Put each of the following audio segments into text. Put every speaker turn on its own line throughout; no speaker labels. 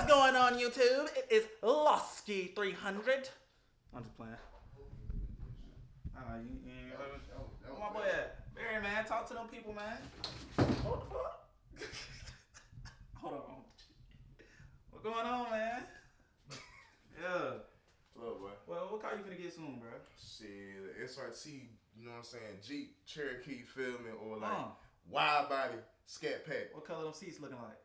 going on, YouTube? It is Losky 300. I'm just playing. Where my boy at? Barry, man, talk to them people, man. What the fuck? Hold on. What's going on, man? Yeah.
What up, boy?
Well, what car you finna get soon, bro?
Shit, SRT, you know what I'm saying? Jeep, Cherokee, feel me? Or like wide body, scat pack.
What color them seats looking like?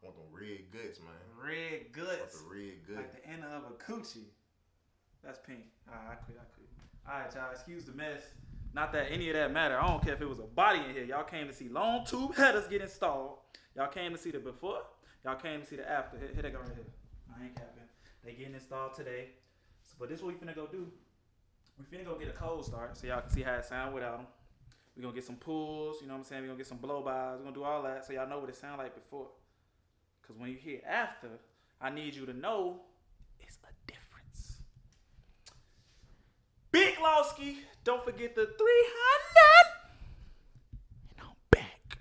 Want them red guts, man.
Red guts.
Want the red guts.
Like the end of a coochie. That's pink. Alright, I quit. Alright, y'all, excuse the mess. Not that any of that matter. I don't care if it was a body in here. Y'all came to see long tube headers get installed. Y'all came to see the before. Y'all came to see the after. Here they go right here. I ain't capping. They getting installed today. But this is what we finna go do. We finna go get a cold start so y'all can see how it sound without them. We gonna get some pulls, you know what I'm saying? We gonna get some blow-bys. We gonna do all that so y'all know what it sound like before. Because when you hear after, I need you to know it's a difference. Big Losky, don't forget the 300. And I'm back.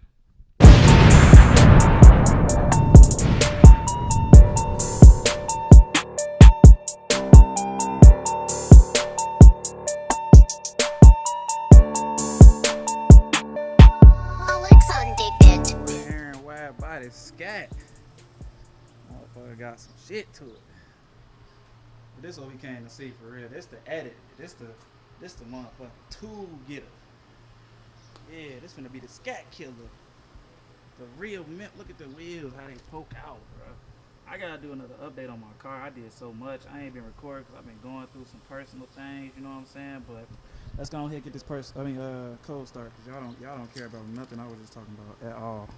Aaron, wide body scat. Motherfucker got some shit to it. But this is what we came to see for real. This the edit. This the motherfucking tool getter. Yeah, this finna be the scat killer. The real mint. Look at the wheels, how they poke out, bro. I gotta do another update on my car. I did so much. I ain't been recording because I've been going through some personal things. You know what I'm saying? But let's go ahead and get this cold start because y'all don't care about nothing I was just talking about at all.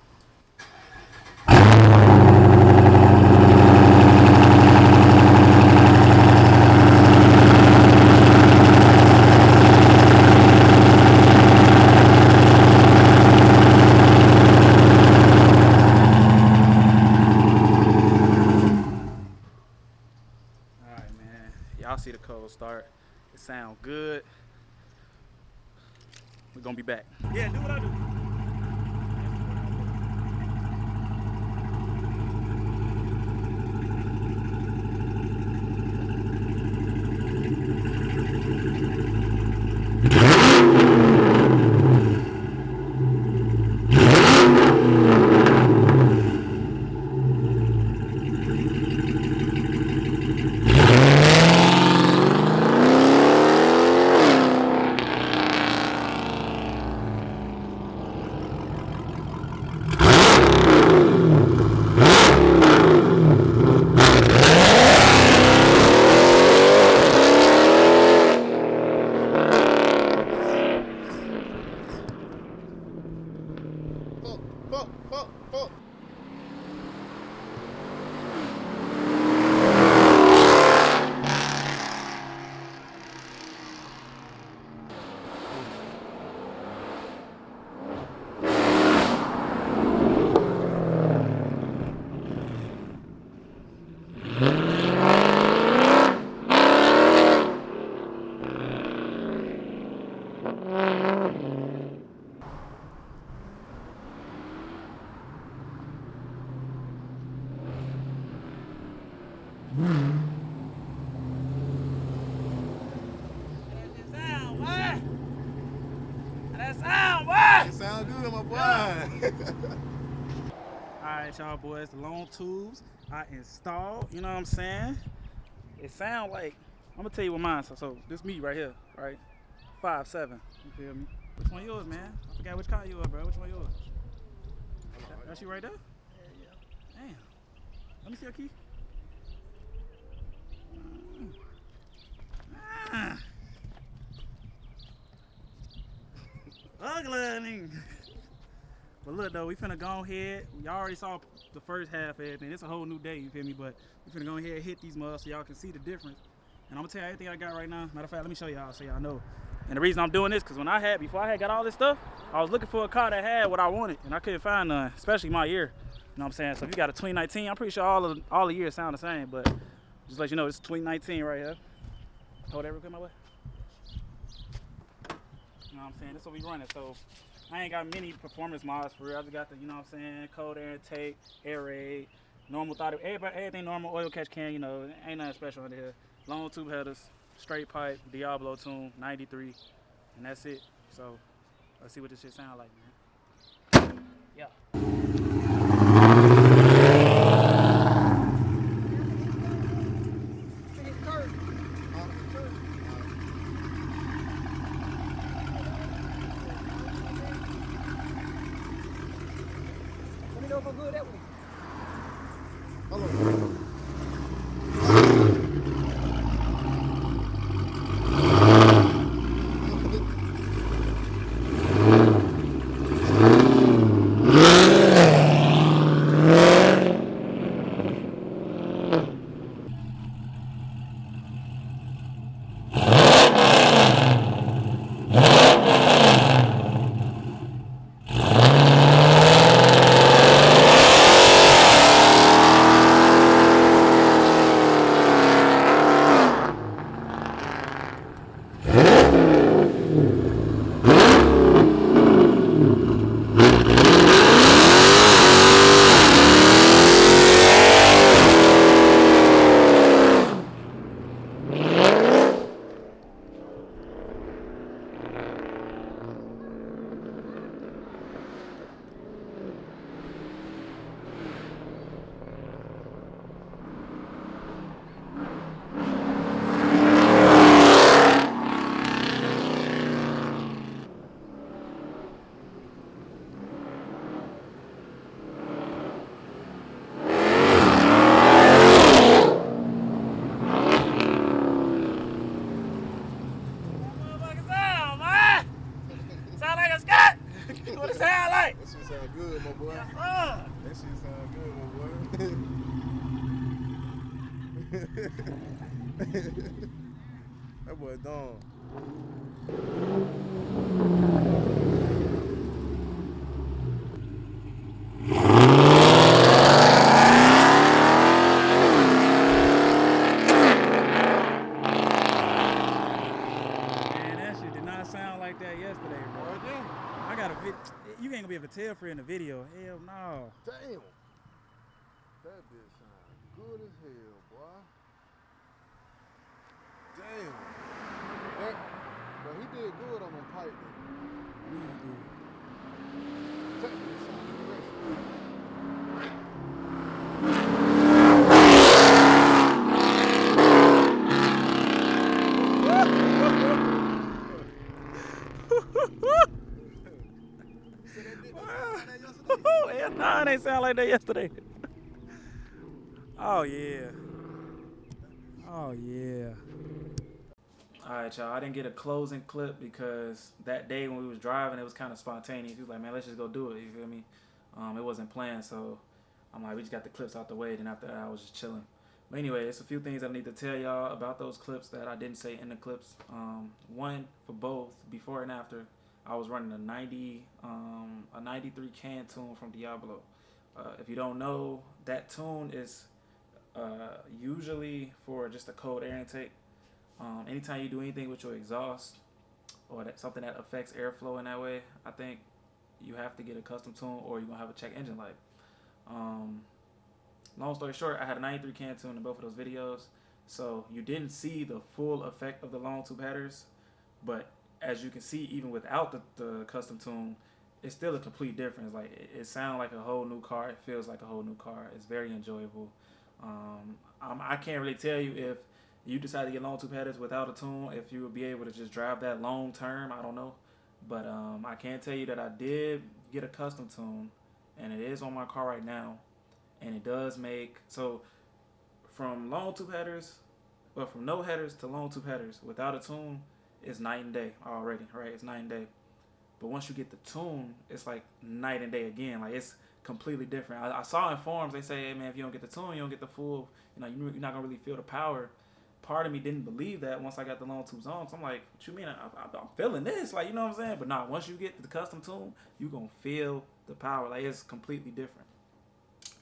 Y'all see the cold start. It sound good. We're gonna be back. Yeah, do what I do.
Fuck. It sound good, my boy.
Alright, y'all boys, the long tubes I installed, you know what I'm saying? It sound like, I'm gonna tell you what mine is. So this me right here, right? 5'7", you feel me? Which one yours, man? I forgot which car you are, bro. Which one yours? That's you right there? Yeah. Damn. Let me see your key. Ugly. But look though, we finna go ahead. Y'all already saw the first half of everything. It's a whole new day, you feel me? But we finna go ahead and hit these mugs so y'all can see the difference. And I'm gonna tell you everything I got right now. Matter of fact, let me show y'all so y'all know. And the reason I'm doing this, because before I had got all this stuff, I was looking for a car that had what I wanted, and I couldn't find none, especially my year. You know what I'm saying? So if you got a 2019, I'm pretty sure all the years sound the same, but just let you know, it's 2019 right here. Hold that real quick, my boy. You know what I'm saying? That's what we running. So I ain't got many performance mods for real. I just got the, you know what I'm saying, cold air intake, air raid, Normal throttle, everything normal. Oil catch can, you know, ain't nothing special under here. Long tube headers, straight pipe, Diablo tune, 93, and that's it. So let's see what this shit sound like, man. Yeah.
Let me know if I'm good that way.
Hold on.
Sound like a scat. What it sound like?
That shit sound good, my boy.
Yes,
That shit sound good, my boy. That boy Don.
Man, that shit did not sound like that yesterday, bro. I got a you ain't gonna be able to tell for in the video. Hell no.
Damn. That bitch sound good as hell, boy. Damn. But he did good on them pipe. Technically sound
Hell nah, it ain't sound like that yesterday. Oh yeah. Oh yeah. Alright, y'all. I didn't get a closing clip because that day when we was driving, it was kind of spontaneous. He was like, man, let's just go do it. You feel me? It wasn't planned, so I'm like, we just got the clips out the way. Then after that, I was just chilling. But anyway, there's a few things I need to tell y'all about those clips that I didn't say in the clips. One, for both, before and after, I was running a 93 can tune from Diablo. If you don't know, that tune is usually for just a cold air intake. Anytime you do anything with your exhaust or something that affects airflow in that way, I think you have to get a custom tune or you're going to have a check engine light. Long story short, I had a 93 can tune in both of those videos, so you didn't see the full effect of the long tube headers, but as you can see, even without the custom tune, it's still a complete difference. Like it sounds like a whole new car. It feels like a whole new car. It's very enjoyable. I can't really tell you if you decide to get long tube headers without a tune, if you would be able to just drive that long term. I don't know, but I can tell you that I did get a custom tune, and it is on my car right now, and it does make so from long tube headers, well, from no headers to long tube headers without a tune, it's night and day already, right? It's night and day. But once you get the tune, it's like night and day again. Like it's completely different. I saw in forums they say, hey man, if you don't get the tune, you don't get the full. You know, you're not gonna really feel the power. Part of me didn't believe that once I got the long tubes on. So I'm like, what you mean? I'm feeling this, like, you know what I'm saying? But nah, once you get the custom tune, you gonna feel the power. Like it's completely different.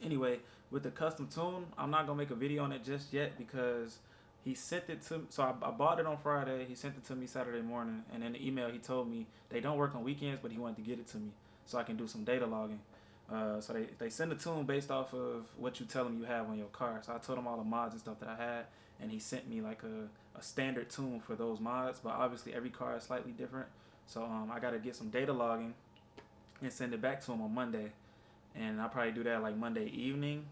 Anyway, with the custom tune, I'm not gonna make a video on it just yet because he sent it to me. So I bought it on Friday. He sent it to me Saturday morning, and in the email he told me they don't work on weekends, but he wanted to get it to me so I can do some data logging. So they send a tune based off of what you tell them you have on your car. So I told him all the mods and stuff that I had, and he sent me like a standard tune for those mods. But obviously every car is slightly different. So I got to get some data logging and send it back to him on Monday. And I'll probably do that like Monday evening,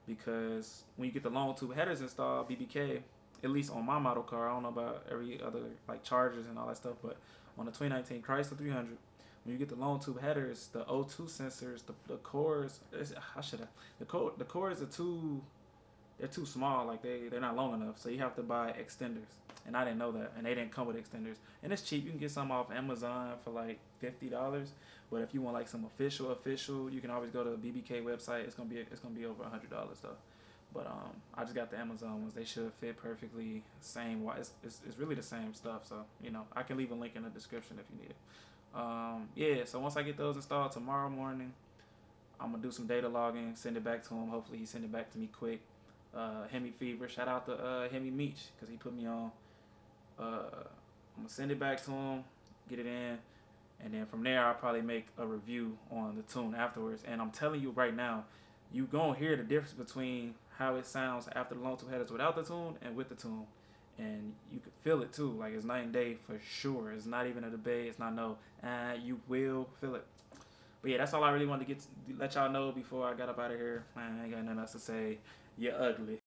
because when you get the long tube headers installed, BBK, at least on my model car, I don't know about every other like Chargers and all that stuff, but on the 2019 Chrysler 300, when you get the long tube headers, the O2 sensors, the cores, the cores are they're too small, like they're not long enough, so you have to buy extenders. And I didn't know that, and they didn't come with extenders. And it's cheap. You can get some off Amazon for like $50. But if you want like some official, you can always go to the BBK website. It's gonna be over $100 though. But I just got the Amazon ones. They should fit perfectly. Same. It's really the same stuff. So I can leave a link in the description if you need it. Yeah. So once I get those installed tomorrow morning, I'm gonna do some data logging, send it back to him. Hopefully he send it back to me quick. Hemi Fever. Shout out to Hemi Meach, because he put me on. I'm gonna send it back to him, get it in, and then from there I'll probably make a review on the tune afterwards. And I'm telling you right now, you gonna hear the difference between how it sounds after the long tube headers without the tune and with the tune, and you can feel it too. Like, it's night and day for sure. It's not even a debate. It's not you will feel it. But yeah, that's all I really wanted to let y'all know before I got up out of here. I ain't got nothing else to say. You're ugly.